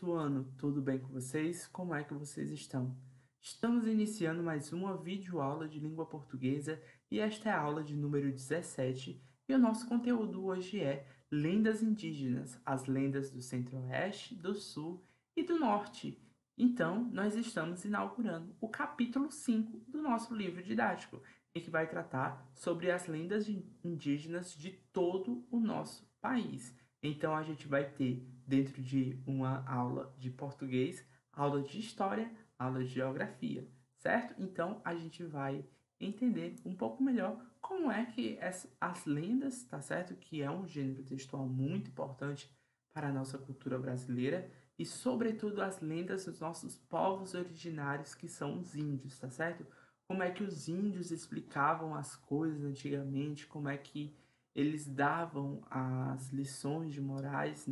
sexto ano, tudo bem com vocês? Como é que vocês estão? Estamos iniciando mais uma videoaula de língua portuguesa e esta é a aula de número 17 e o nosso conteúdo hoje é lendas indígenas, as lendas do Centro-Oeste, do Sul e do Norte. Então, nós estamos inaugurando o capítulo 5 do nosso livro didático, em que vai tratar sobre as lendas indígenas de todo o nosso país. Então, a gente vai ter, dentro de uma aula de português, aula de história, aula de geografia, certo? Então, a gente vai entender um pouco melhor como é que as lendas, tá certo? Que é um gênero textual muito importante para a nossa cultura brasileira e, sobretudo, as lendas dos nossos povos originários, que são os índios, tá certo? Como é que os índios explicavam as coisas antigamente, como é que eles davam as lições de morais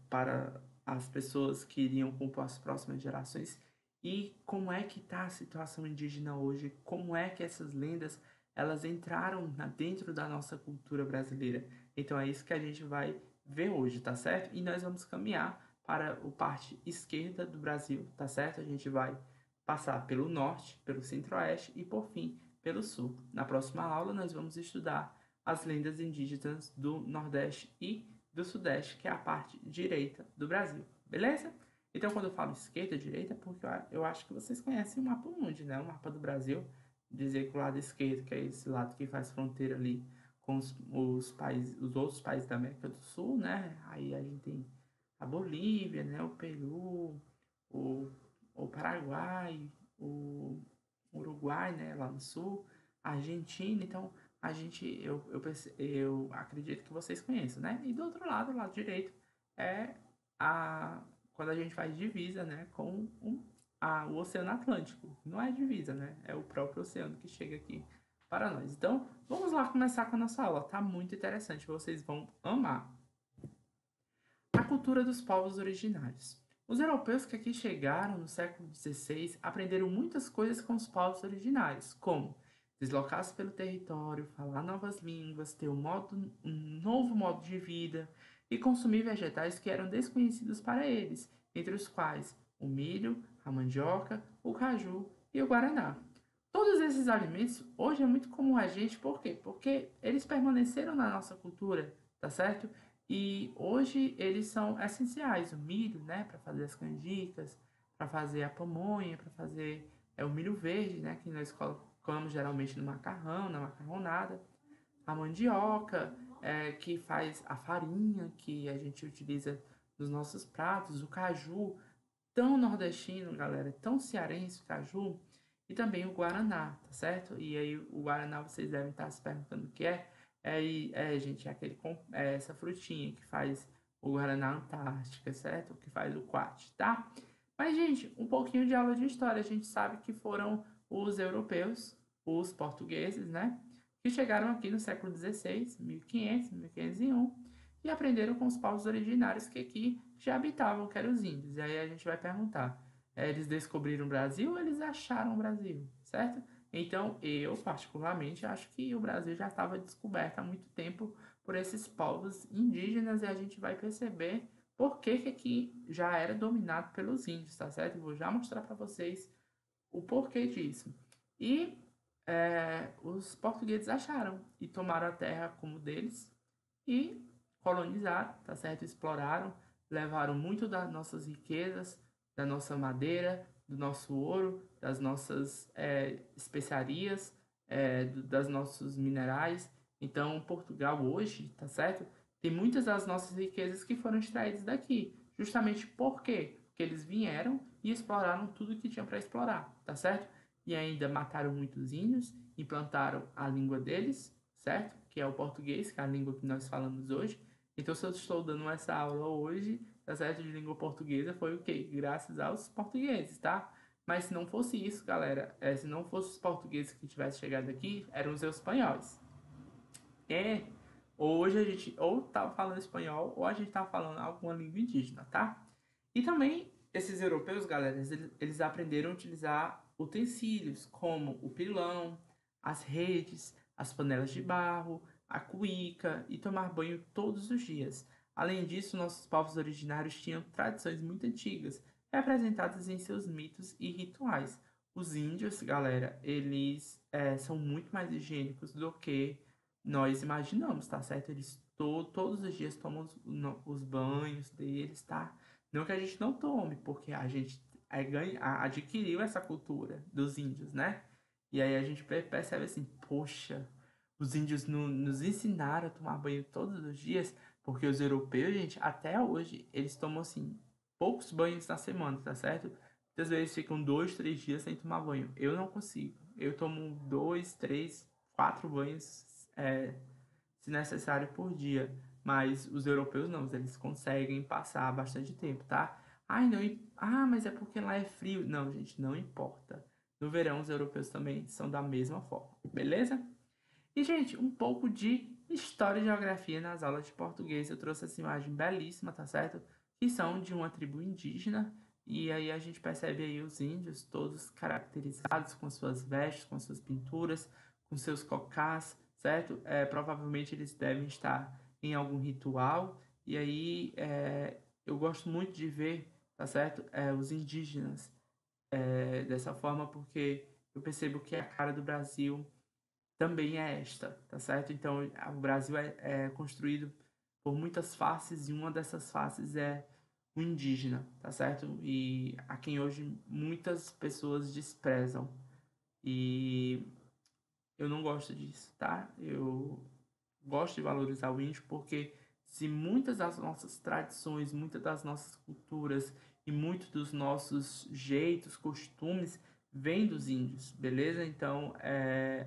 para as pessoas que iriam compor as próximas gerações e como é que está a situação indígena hoje, como é que essas lendas elas entraram dentro da nossa cultura brasileira. Então é isso que a gente vai ver hoje, tá certo? E nós vamos caminhar para a parte esquerda do Brasil, tá certo? A gente vai passar pelo norte, pelo centro-oeste e, por fim, pelo sul. Na próxima aula, nós vamos estudar as lendas indígenas do Nordeste e do Sudeste, que é a parte direita do Brasil, beleza? Então, quando eu falo esquerda e direita, é porque eu acho que vocês conhecem o mapa mundi, né? O mapa do Brasil, dizer que o lado esquerdo, que é esse lado que faz fronteira ali com os países, os outros países da América do Sul, né? Aí a gente tem a Bolívia, né? O Peru, o, o Paraguai, o Uruguai, né? Lá no sul, a Argentina, então eu acredito que vocês conheçam, né? E do outro lado, o lado direito, é quando a gente faz divisa, né, com o Oceano Atlântico. Não é divisa, né? É o próprio oceano que chega aqui para nós. Então, vamos lá começar com a nossa aula. Tá muito interessante, vocês vão amar. A cultura dos povos originários. Os europeus que aqui chegaram no século XVI aprenderam muitas coisas com os povos originários, como deslocar-se pelo território, falar novas línguas, ter um novo modo de vida e consumir vegetais que eram desconhecidos para eles, entre os quais o milho, a mandioca, o caju e o guaraná. Todos esses alimentos hoje é muito comum a gente, por quê? Porque eles permaneceram na nossa cultura, tá certo? E hoje eles são essenciais. O milho, né, para fazer as canjicas, para fazer a pamonha, para fazer o milho verde, né, que nós colocamos geralmente no macarrão, na macarronada. A mandioca, que faz a farinha que a gente utiliza nos nossos pratos. O caju, tão nordestino, galera, tão cearense o caju. E também o guaraná, tá certo? E aí o guaraná vocês devem estar se perguntando o que é. Gente, essa frutinha que faz o Guaraná Antártica, certo? Que faz o quat, tá? Mas, gente, um pouquinho de aula de história. A gente sabe que foram os europeus, os portugueses, né? Que chegaram aqui no século XVI, 1500, 1501, e aprenderam com os povos originários que aqui já habitavam, que eram os índios. E aí a gente vai perguntar, eles descobriram o Brasil ou eles acharam o Brasil, certo? Então, eu particularmente acho que o Brasil já estava descoberto há muito tempo por esses povos indígenas e a gente vai perceber por que aqui já era dominado pelos índios, tá certo? Eu vou já mostrar para vocês o porquê disso. E os portugueses acharam e tomaram a terra como deles e colonizaram, tá certo? Exploraram, levaram muito das nossas riquezas, da nossa madeira, do nosso ouro, das nossas especiarias, das nossos minerais. Então, Portugal hoje, tá certo? Tem muitas das nossas riquezas que foram extraídas daqui. Justamente por quê? Porque eles vieram e exploraram tudo que tinha para explorar, tá certo? E ainda mataram muitos índios, implantaram a língua deles, certo? Que é o português, que é a língua que nós falamos hoje. Então, se eu estou dando essa aula hoje, tá certo? De língua portuguesa, foi o quê? Graças aos portugueses, tá? Mas se não fosse isso, galera, se não fosse os portugueses que tivessem chegado aqui, eram os espanhóis. É, hoje a gente ou tava falando espanhol ou a gente tava falando alguma língua indígena, tá? E também esses europeus, galera, eles aprenderam a utilizar utensílios como o pilão, as redes, as panelas de barro, a cuíca e tomar banho todos os dias. Além disso, nossos povos originários tinham tradições muito antigas, representadas em seus mitos e rituais. Os índios, galera, eles são muito mais higiênicos do que nós imaginamos, tá certo? Eles todos os dias tomam os banhos deles, tá? Não que a gente não tome, porque a gente adquiriu essa cultura dos índios, né? E aí a gente percebe assim, poxa, os índios nos ensinaram a tomar banho todos os dias, porque os europeus, gente, até hoje, eles tomam assim, poucos banhos na semana, tá certo? Muitas vezes ficam 2, 3 dias sem tomar banho. Eu não consigo. Eu tomo 2, 3, 4 banhos, se necessário, por dia. Mas os europeus não, eles conseguem passar bastante tempo, tá? Ai, não, mas é porque lá é frio. Não, gente, não importa. No verão, os europeus também são da mesma forma, beleza? E, gente, um pouco de história e geografia nas aulas de português. Eu trouxe essa imagem belíssima, tá certo? Que são de uma tribo indígena. E aí a gente percebe aí os índios todos caracterizados com suas vestes, com suas pinturas, com seus cocás, certo? Provavelmente eles devem estar em algum ritual. E aí eu gosto muito de ver, tá certo? Os indígenas dessa forma porque eu percebo que a cara do Brasil também é esta, tá certo? Então, o Brasil é construído por muitas faces e uma dessas faces é o indígena, tá certo? E a quem hoje muitas pessoas desprezam. E eu não gosto disso, tá? Eu gosto de valorizar o índio porque se muitas das nossas tradições, muitas das nossas culturas e muitos dos nossos jeitos, costumes vêm dos índios, beleza? Então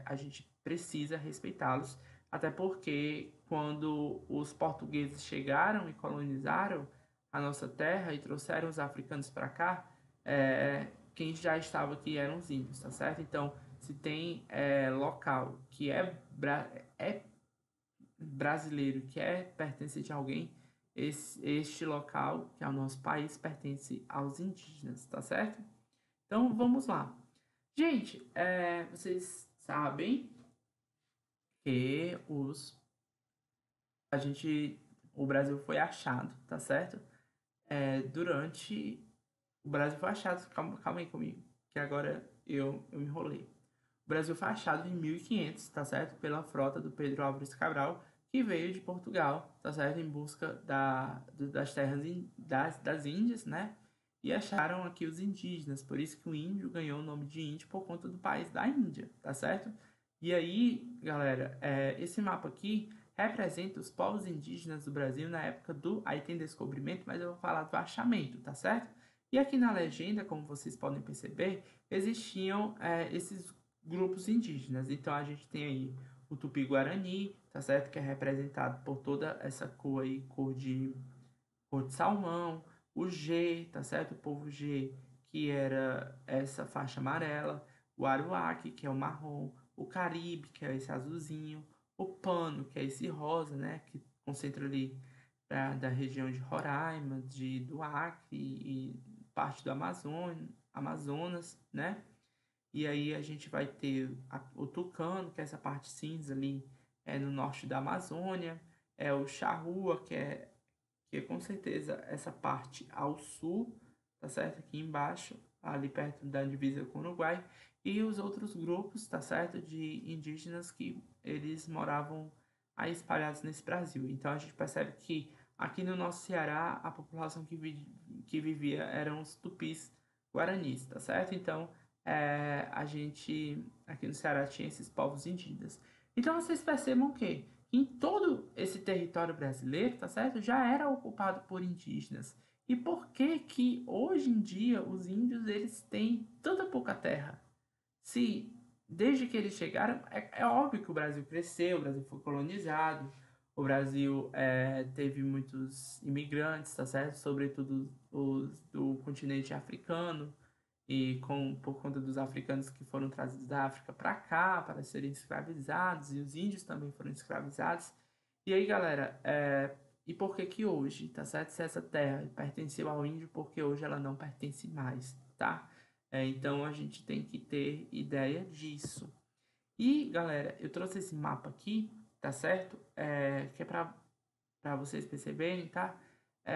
a gente precisa respeitá-los, até porque quando os portugueses chegaram e colonizaram a nossa terra e trouxeram os africanos para cá, quem já estava aqui eram os índios, tá certo? Então, se tem local que é brasileiro, que pertencente a alguém, este local, que é o nosso país, pertence aos indígenas, tá certo? Então, vamos lá. Gente, vocês sabem que a gente, o Brasil foi achado, tá certo? Durante o Brasil foi achado, calma aí comigo, que agora eu me enrolei. O Brasil foi achado em 1500, tá certo? Pela frota do Pedro Álvares Cabral, que veio de Portugal, tá certo? Em busca das terras das Índias, né? E acharam aqui os indígenas, por isso que o índio ganhou o nome de índio por conta do país da Índia, tá certo? E aí, galera, esse mapa aqui representa os povos indígenas do Brasil na época do... Aí tem descobrimento, mas eu vou falar do achamento, tá certo? E aqui na legenda, como vocês podem perceber, existiam esses grupos indígenas. Então a gente tem aí o Tupi-Guarani, tá certo? Que é representado por toda essa cor aí, cor de salmão. O G, tá certo? O povo G, que era essa faixa amarela. O Aruaque, que é o marrom. O Caribe, que é esse azulzinho. O Pano, que é esse rosa, né? Que concentra ali da região de Roraima, do Acre e parte do Amazonas, né? E aí a gente vai ter o Tucano, que é essa parte cinza ali no norte da Amazônia, o Charrua, que é com certeza essa parte ao sul, tá certo? Aqui embaixo, ali perto da divisa com o Uruguai, e os outros grupos, tá certo? De indígenas que eles moravam aí espalhados nesse Brasil. Então a gente percebe que aqui no nosso Ceará a população que vivia eram os tupis guaranis, tá certo? Então a gente aqui no Ceará tinha esses povos indígenas. Então vocês percebam que em todo esse território brasileiro, tá certo? Já era ocupado por indígenas. E por que que hoje em dia os índios eles têm tanta pouca terra? Se desde que eles chegaram, é óbvio que o Brasil cresceu, o Brasil foi colonizado, o Brasil teve muitos imigrantes, tá certo? Sobretudo os do continente africano e por conta dos africanos que foram trazidos da África para cá para serem escravizados e os índios também foram escravizados. E aí, galera, e por que que hoje, tá certo? Se essa terra pertenceu ao índio, porque hoje ela não pertence mais, tá? Então a gente tem que ter ideia disso. E, galera, eu trouxe esse mapa aqui, tá certo? Que é para para vocês perceberem, tá?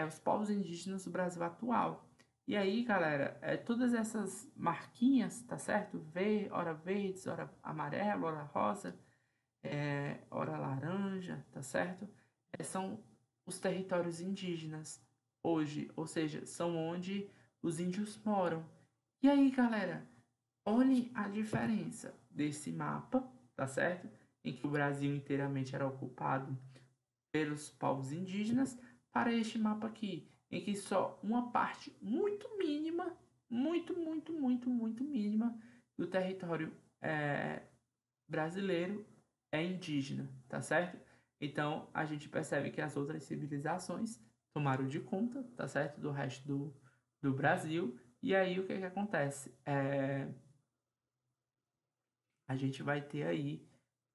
Os povos indígenas do Brasil atual. E aí, galera, todas essas marquinhas, tá certo? Hora verdes, hora amarelo, hora rosa, hora laranja, tá certo? São os territórios indígenas hoje, ou seja, são onde os índios moram. E aí, galera, olhem a diferença desse mapa, tá certo? Em que o Brasil inteiramente era ocupado pelos povos indígenas, para este mapa aqui, em que só uma parte muito mínima, muito mínima do território brasileiro é indígena, tá certo? Então a gente percebe que as outras civilizações tomaram de conta, tá certo? Do resto do Brasil. E aí o que acontece? A gente vai ter aí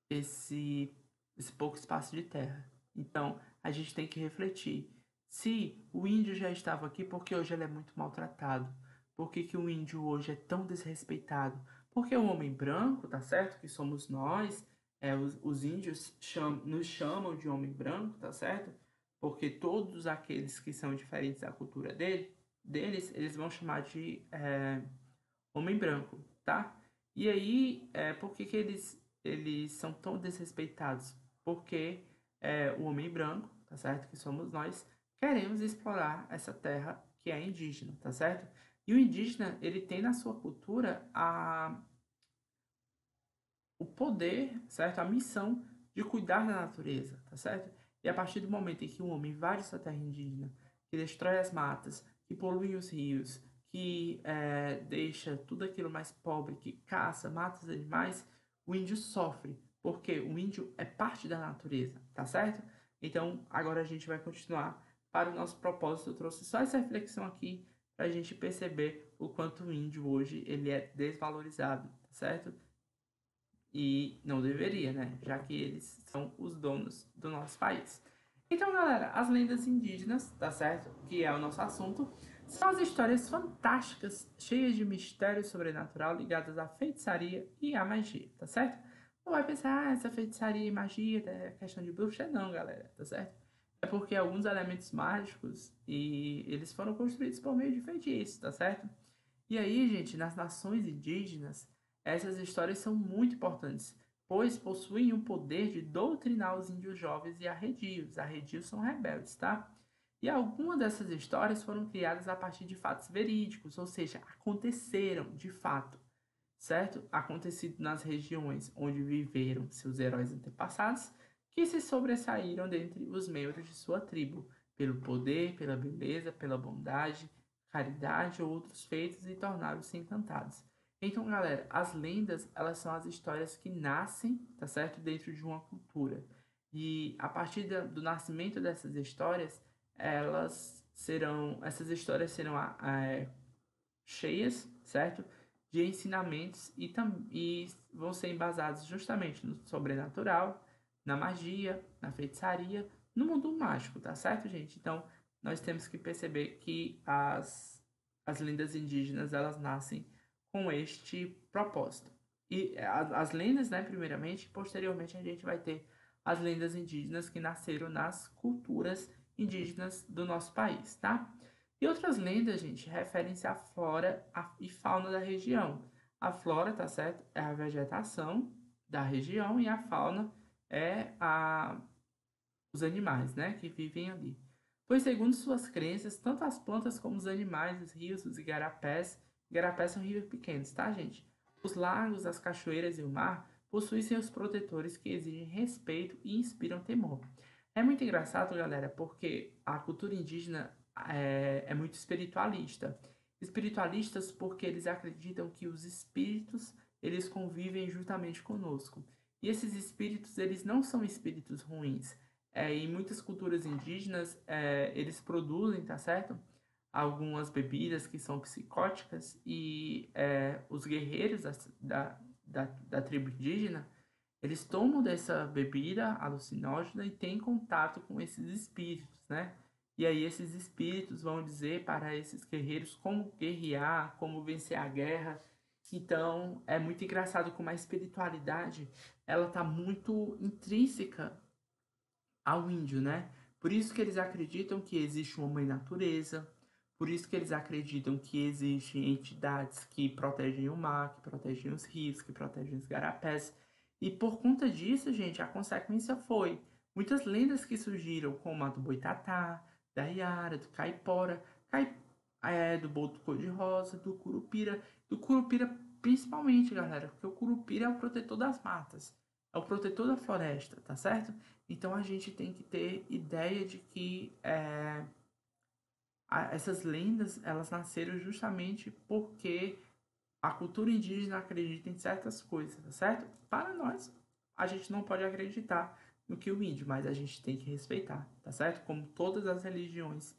esse pouco espaço de terra. Então, a gente tem que refletir. Se o índio já estava aqui, por que hoje ele é muito maltratado? Por que o índio hoje é tão desrespeitado? Porque o homem branco, tá certo? Que somos nós, os índios nos chamam de homem branco, tá certo? Porque todos aqueles que são diferentes da cultura deles, eles vão chamar de homem branco, tá? E aí, por que eles são tão desrespeitados? Porque o homem branco, tá certo? Que somos nós, queremos explorar essa terra que é indígena, tá certo? E o indígena, ele tem na sua cultura o poder, certo? A missão de cuidar da natureza, tá certo? E a partir do momento em que o homem invade sua terra indígena, que destrói as matas, que polui os rios, que deixa tudo aquilo mais pobre, que caça, mata os animais, o índio sofre, porque o índio é parte da natureza, tá certo? Então, agora a gente vai continuar para o nosso propósito. Eu trouxe só essa reflexão aqui para a gente perceber o quanto o índio hoje ele é desvalorizado, tá certo? E não deveria, né? Já que eles são os donos do nosso país. Então, galera, as lendas indígenas, tá certo? Que é o nosso assunto, são as histórias fantásticas, cheias de mistério sobrenatural ligadas à feitiçaria e à magia, tá certo? Não vai pensar, essa feitiçaria e magia é questão de bruxa, não, galera, tá certo? É porque alguns elementos mágicos e eles foram construídos por meio de feitiços, tá certo? E aí, gente, nas nações indígenas, essas histórias são muito importantes, pois possuem o poder de doutrinar os índios jovens e arredios. Arredios são rebeldes, tá? E algumas dessas histórias foram criadas a partir de fatos verídicos, ou seja, aconteceram de fato, certo? Acontecido nas regiões onde viveram seus heróis antepassados, que se sobressaíram dentre os membros de sua tribo, pelo poder, pela beleza, pela bondade, caridade ou outros feitos e tornaram-se encantados. Então, galera, as lendas, elas são as histórias que nascem, tá certo? Dentro de uma cultura. E a partir do nascimento dessas histórias, essas histórias serão cheias, certo? De ensinamentos e vão ser embasados justamente no sobrenatural, na magia, na feitiçaria, no mundo mágico, tá certo, gente? Então, nós temos que perceber que as lendas indígenas, elas nascem com este propósito. E as lendas, né, primeiramente, posteriormente a gente vai ter as lendas indígenas que nasceram nas culturas indígenas do nosso país, tá? E outras lendas, gente, referem-se à flora e fauna da região. A flora, tá certo? É a vegetação da região e a fauna é os animais, né, que vivem ali. Pois, segundo suas crenças, tanto as plantas como os animais, os rios, os igarapés são rios pequenos, tá, gente? Os lagos, as cachoeiras e o mar possuem seus protetores que exigem respeito e inspiram temor. É muito engraçado, galera, porque a cultura indígena é muito espiritualista. Espiritualistas porque eles acreditam que os espíritos eles convivem juntamente conosco. E esses espíritos, eles não são espíritos ruins. Em muitas culturas indígenas, eles produzem, tá certo? Algumas bebidas que são psicóticas e os guerreiros da tribo indígena, eles tomam dessa bebida alucinógena e têm contato com esses espíritos, né? E aí esses espíritos vão dizer para esses guerreiros como guerrear, como vencer a guerra. Então, é muito engraçado como a espiritualidade, ela tá muito intrínseca ao índio, né? Por isso que eles acreditam que existe uma mãe natureza, por isso que eles acreditam que existem entidades que protegem o mar, que protegem os rios, que protegem os garapés. E por conta disso, gente, a consequência foi muitas lendas que surgiram, como a do Boitatá, da Iara, do Caipora, do Boto Cor-de-Rosa, do Curupira principalmente, galera, porque o Curupira é o protetor das matas, é o protetor da floresta, tá certo? Então a gente tem que ter ideia de que essas lendas elas nasceram justamente porque a cultura indígena acredita em certas coisas, tá certo? Para nós, a gente não pode acreditar no que o índio, mas a gente tem que respeitar, tá certo? Como todas as religiões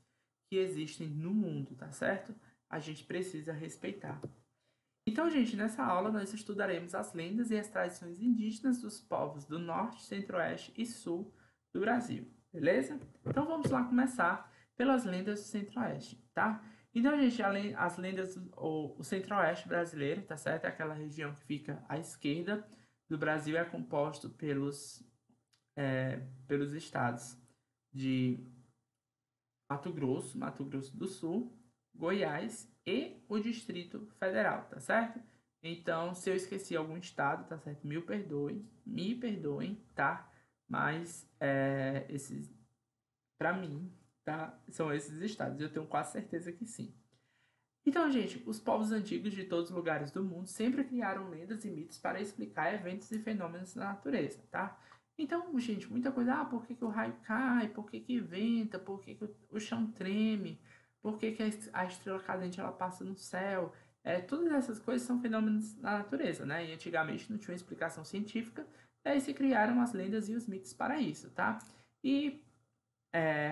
que existem no mundo, tá certo? A gente precisa respeitar. Então, gente, nessa aula nós estudaremos as lendas e as tradições indígenas dos povos do Norte, Centro-Oeste e Sul do Brasil, beleza? Então vamos lá começar pelas lendas do Centro-Oeste, tá? Então, gente, as lendas o Centro-Oeste brasileiro, tá certo? É aquela região que fica à esquerda do Brasil, é composto pelos estados de Mato Grosso do Sul, Goiás e o Distrito Federal, tá certo? Então, se eu esqueci algum estado, tá certo? Me perdoem, tá? Mas esses, para mim, tá? São esses estados. Eu tenho quase certeza que sim. Então, gente, os povos antigos de todos os lugares do mundo sempre criaram lendas e mitos para explicar eventos e fenômenos da natureza, tá? Então, gente, muita coisa, por que o raio cai, por que venta, por que o chão treme, por que a estrela cadente ela passa no céu, todas essas coisas são fenômenos da natureza, né? E antigamente não tinha uma explicação científica, daí se criaram as lendas e os mitos para isso, tá? E,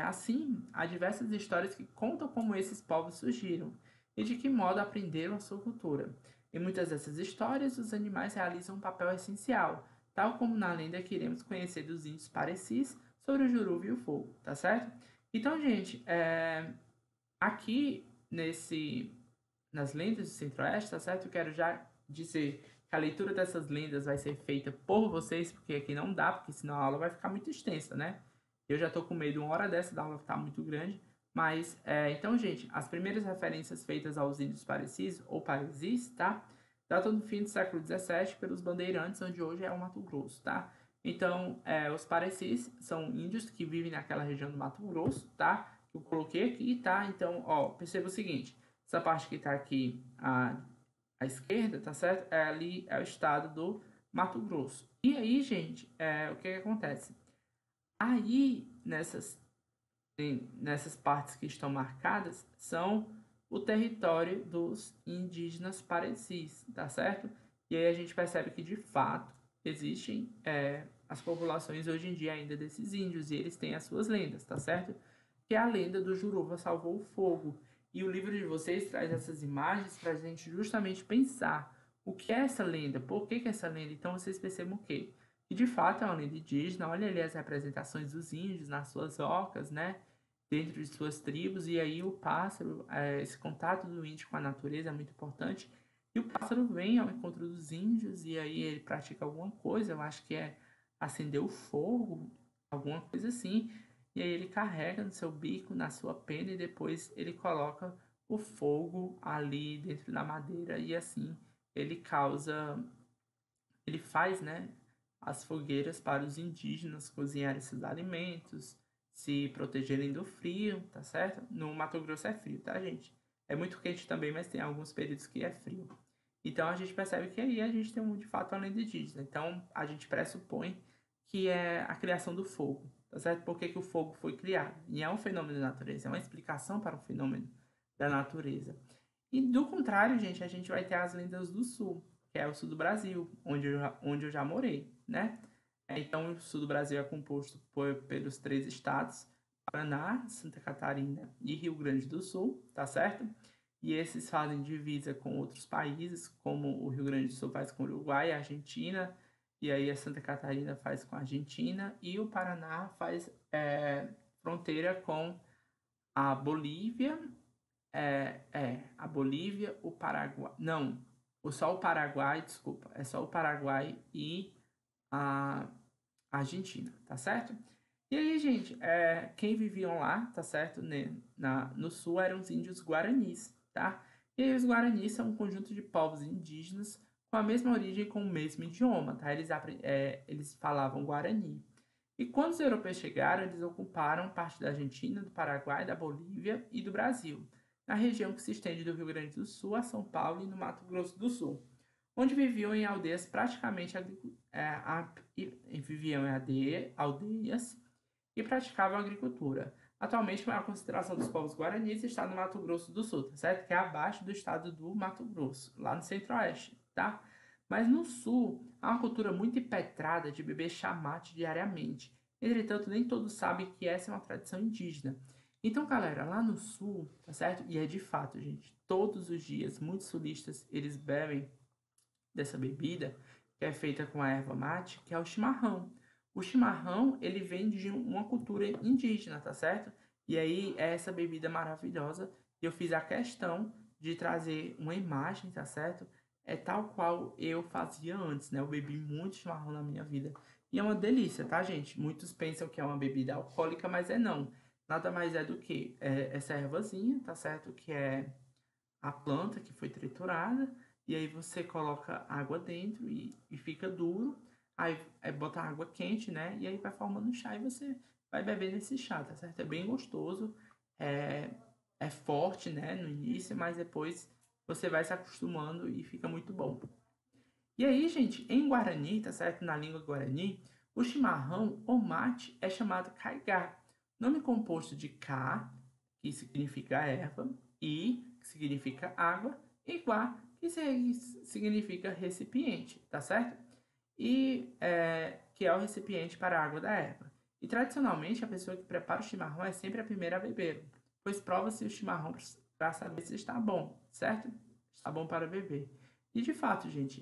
assim, há diversas histórias que contam como esses povos surgiram e de que modo aprenderam a sua cultura. Em muitas dessas histórias, os animais realizam um papel essencial, tal como na lenda que iremos conhecer dos índios parecis sobre o Juruva e o fogo, tá certo? Então, gente, aqui nas lendas do Centro-Oeste, tá certo? Eu quero já dizer que a leitura dessas lendas vai ser feita por vocês, porque aqui não dá, porque senão a aula vai ficar muito extensa, né? Eu já tô com medo de uma hora dessa da aula ficar muito grande. Mas, então, gente, as primeiras referências feitas aos índios parecis ou parecis, tá? Datam do fim do século XVII pelos bandeirantes, onde hoje é o Mato Grosso, tá? Então, os parecis são índios que vivem naquela região do Mato Grosso, tá? Eu coloquei aqui, tá? Então, perceba o seguinte, essa parte que tá aqui à esquerda, tá certo? Ali é o estado do Mato Grosso. E aí, gente, o que acontece? Aí, nessas partes que estão marcadas, são o território dos indígenas parecis, tá certo? E aí a gente percebe que, de fato, existem as populações hoje em dia ainda desses índios, e eles têm as suas lendas, tá certo? Que é a lenda do Juruva salvou o fogo. E o livro de vocês traz essas imagens para a gente justamente pensar o que é essa lenda, por que é essa lenda. Então vocês percebam o quê? Que de fato é uma lenda indígena, olha ali as representações dos índios nas suas ocas, né? Dentro de suas tribos, e aí o pássaro, esse contato do índio com a natureza é muito importante, e o pássaro vem ao encontro dos índios, e aí ele pratica alguma coisa, eu acho que é acender o fogo, alguma coisa assim, e aí ele carrega no seu bico, na sua pena, e depois ele coloca o fogo ali dentro da madeira, e assim ele faz, né, as fogueiras para os indígenas cozinharem esses alimentos, se protegerem do frio, tá certo? No Mato Grosso é frio, tá, gente? É muito quente também, mas tem alguns períodos que é frio. Então a gente percebe que aí a gente tem de fato uma lenda indígena. Então a gente pressupõe que é a criação do fogo, tá certo? Por que o fogo foi criado? E é um fenômeno da natureza, é uma explicação para o fenômeno da natureza. E do contrário, gente, a gente vai ter as lendas do sul, que é o sul do Brasil, onde eu já morei, né? Então, o sul do Brasil é composto pelos três estados, Paraná, Santa Catarina e Rio Grande do Sul, tá certo? E esses fazem divisa com outros países, como o Rio Grande do Sul faz com o Uruguai e a Argentina, e aí a Santa Catarina faz com a Argentina, e o Paraná faz fronteira com a Bolívia, a Bolívia, o Paraguai. Não, só o Paraguai, desculpa. É só o Paraguai e a Argentina, tá certo? E aí, gente, quem viviam lá, tá certo, né, no sul eram os índios guaranis, tá? E aí os guaranis são um conjunto de povos indígenas com a mesma origem, com o mesmo idioma, tá? Eles falavam guarani. E quando os europeus chegaram, eles ocuparam parte da Argentina, do Paraguai, da Bolívia e do Brasil, na região que se estende do Rio Grande do Sul a São Paulo e no Mato Grosso do Sul, onde viviam em aldeias praticamente viviam em aldeias e praticavam agricultura. Atualmente, a maior concentração dos povos guaranis está no Mato Grosso do Sul, tá certo? Que é abaixo do estado do Mato Grosso, lá no centro-oeste, tá? Mas no sul, há uma cultura muito impetrada de beber chamate diariamente. Entretanto, nem todos sabem que essa é uma tradição indígena. Então, galera, lá no sul, tá certo? E é de fato, gente, todos os dias, muitos sulistas, eles bebem dessa bebida, que é feita com a erva mate, que é o chimarrão. O chimarrão, ele vem de uma cultura indígena, tá certo? E aí, é essa bebida maravilhosa. Eu fiz a questão de trazer uma imagem, tá certo? É tal qual eu fazia antes, né? Eu bebi muito chimarrão na minha vida. E é uma delícia, tá, gente? Muitos pensam que é uma bebida alcoólica, mas é não. Nada mais é do que essa ervazinha, tá certo? Que é a planta que foi triturada, e aí você coloca água dentro e fica duro, aí bota água quente, né? E aí vai formando chá e você vai bebendo esse chá, tá certo? É bem gostoso, é, é forte, né, no início, mas depois você vai se acostumando e fica muito bom. E aí, gente, em Guarani, tá certo? Na língua Guarani, o chimarrão ou mate é chamado caigá, nome composto de cá, que significa erva, e, que significa água, e guá, que significa recipiente, tá certo? Que é o recipiente para a água da erva. E tradicionalmente, a pessoa que prepara o chimarrão é sempre a primeira a beber, pois prova-se o chimarrão para saber se está bom, certo? Está bom para beber. E de fato, gente,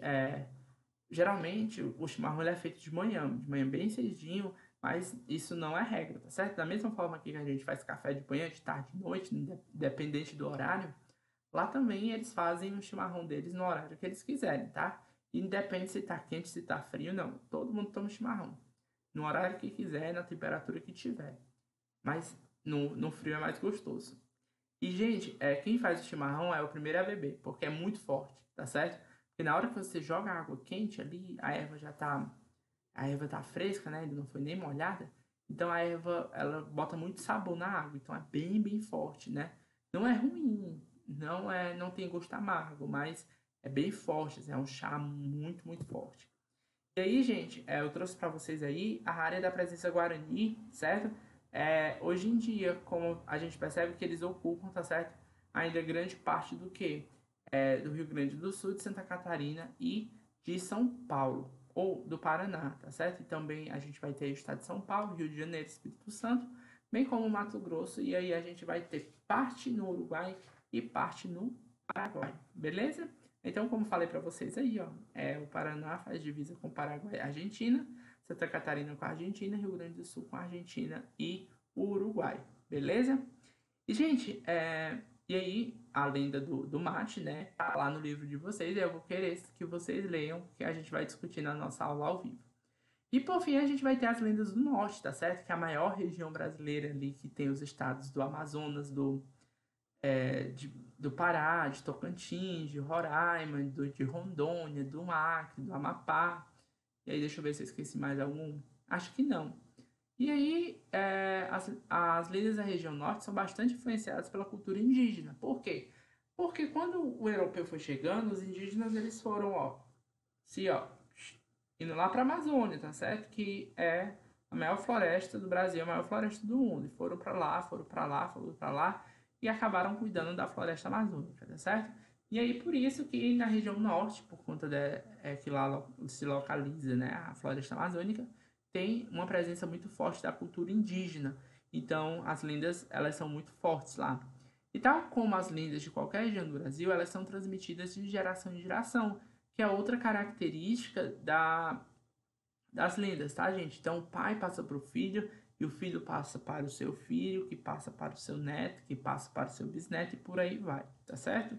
geralmente o chimarrão ele é feito de manhã bem cedinho, mas isso não é regra, tá certo? Da mesma forma que a gente faz café de manhã, de tarde, de noite, independente do horário, lá também eles fazem o chimarrão deles no horário que eles quiserem, tá? Independe se tá quente, se tá frio, não. Todo mundo toma chimarrão. No horário que quiser, na temperatura que tiver. Mas no frio é mais gostoso. E, gente, quem faz o chimarrão é o primeiro a beber, porque é muito forte, tá certo? Porque na hora que você joga água quente ali, a erva tá fresca, né? Ainda não foi nem molhada. Então a erva, ela bota muito sabor na água, então é bem, bem forte, né? Não é ruim, não tem gosto amargo, mas é bem forte, assim, é um chá muito, muito forte. E aí, gente, eu trouxe para vocês aí a área da presença Guarani, certo? Hoje em dia, como a gente percebe que eles ocupam, tá certo? Ainda grande parte do que? Do Rio Grande do Sul, de Santa Catarina e de São Paulo, ou do Paraná, tá certo? E também a gente vai ter o estado de São Paulo, Rio de Janeiro, Espírito Santo, bem como Mato Grosso, e aí a gente vai ter parte no Uruguai e parte no Paraguai, beleza? Então, como falei para vocês aí, ó, o Paraná faz divisa com Paraguai e Argentina, Santa Catarina com a Argentina, Rio Grande do Sul com a Argentina e o Uruguai, beleza? E, gente, e aí, a lenda do mate, né, tá lá no livro de vocês, e eu vou querer que vocês leiam, que a gente vai discutir na nossa aula ao vivo. E por fim, a gente vai ter as lendas do norte, tá certo? Que é a maior região brasileira ali, que tem os estados do Amazonas, do Pará, de Tocantins, de Roraima, de Rondônia, do Acre, do Amapá. E aí, deixa eu ver se eu esqueci mais algum. Acho que não. E aí, as lendas da região norte são bastante influenciadas pela cultura indígena. Por quê? Porque quando o europeu foi chegando, os indígenas eles foram, ó, indo lá para a Amazônia, tá certo? Que é a maior floresta do Brasil, a maior floresta do mundo. E foram para lá, foram para lá, foram para lá e acabaram cuidando da floresta amazônica, tá certo? E aí por isso que na região norte, por conta que lá se localiza, né, a floresta amazônica, tem uma presença muito forte da cultura indígena. Então as lendas elas são muito fortes lá. E tal como as lendas de qualquer região do Brasil, elas são transmitidas de geração em geração, que é outra característica das lendas, tá, gente? Então, o pai passa para o filho, e o filho passa para o seu filho, que passa para o seu neto, que passa para o seu bisneto, e por aí vai, tá certo?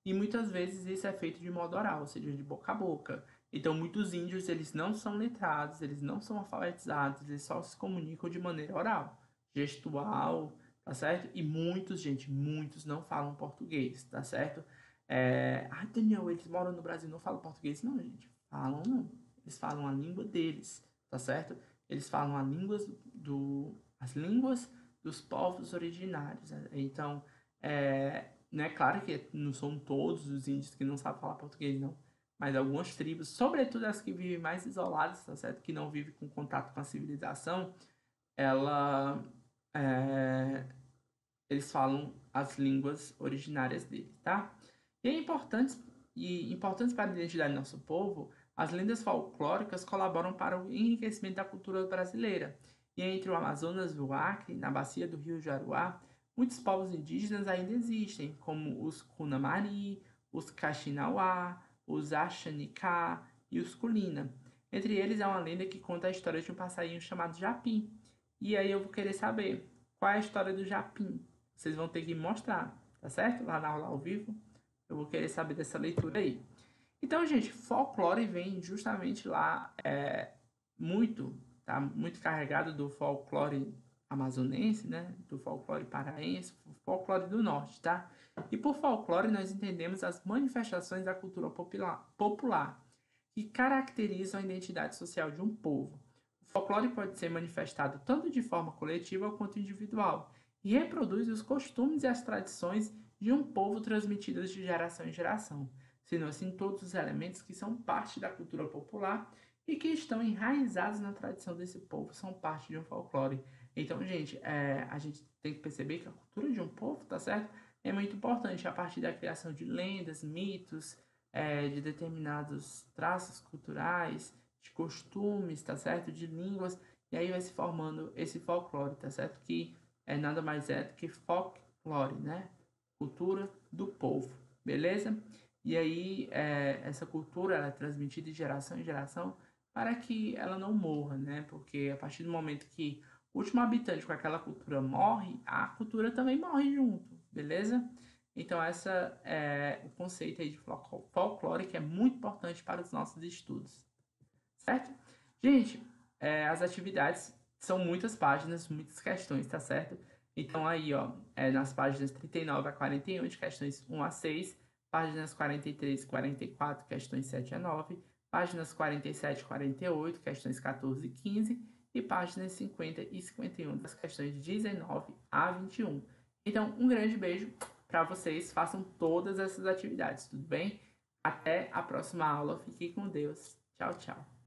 E muitas vezes isso é feito de modo oral, ou seja, de boca a boca. Então, muitos índios, eles não são letrados, eles não são alfabetizados, eles só se comunicam de maneira oral, gestual, tá certo? E muitos, gente, muitos não falam português, tá certo? Daniel, eles moram no Brasil e não falam português? Não, gente, falam não. Eles falam a língua deles, tá certo? Eles falam as línguas dos povos originários. Né? Então, não é claro que não são todos os índios que não sabem falar português, não. Mas algumas tribos, sobretudo as que vivem mais isoladas, tá certo? Que não vivem com contato com a civilização, ela, é, eles falam as línguas originárias deles, tá? E é importantes para a identidade do nosso povo, as lendas folclóricas colaboram para o enriquecimento da cultura brasileira. E entre o Amazonas e o Acre, na bacia do rio Jaruá, muitos povos indígenas ainda existem, como os Cunamari, os Caxinauá, os Axanicá e os Culina. Entre eles há uma lenda que conta a história de um passarinho chamado Japim. E aí eu vou querer saber qual é a história do Japim. Vocês vão ter que me mostrar, tá certo? Lá na aula ao vivo. Eu vou querer saber dessa leitura aí. Então, gente, folclore vem justamente lá muito, tá? Muito carregado do folclore amazonense, né? Do folclore paraense, folclore do norte, tá? E por folclore nós entendemos as manifestações da cultura popular que caracterizam a identidade social de um povo. O folclore pode ser manifestado tanto de forma coletiva quanto individual e reproduz os costumes e as tradições de um povo transmitidos de geração em geração, sendo assim todos os elementos que são parte da cultura popular e que estão enraizados na tradição desse povo são parte de um folclore. Então, gente, a gente tem que perceber que a cultura de um povo, tá certo? É muito importante a partir da criação de lendas, mitos, de determinados traços culturais, de costumes, tá certo? De línguas, e aí vai se formando esse folclore, tá certo? Que nada mais é do que folclore, né? Cultura do povo, beleza? E aí essa cultura ela é transmitida de geração em geração para que ela não morra, né? Porque a partir do momento que o último habitante com aquela cultura morre, a cultura também morre junto, beleza? Então, essa é o conceito aí de folclore que é muito importante para os nossos estudos, certo? Gente, as atividades são muitas páginas, muitas questões, tá certo? Então, aí, ó, nas páginas 39 a 41, de questões 1 a 6, páginas 43 e 44, questões 7 a 9, páginas 47 e 48, questões 14 e 15, e páginas 50 e 51, das questões 19 a 21. Então, um grande beijo para vocês, façam todas essas atividades, tudo bem? Até a próxima aula, fique com Deus. Tchau, tchau.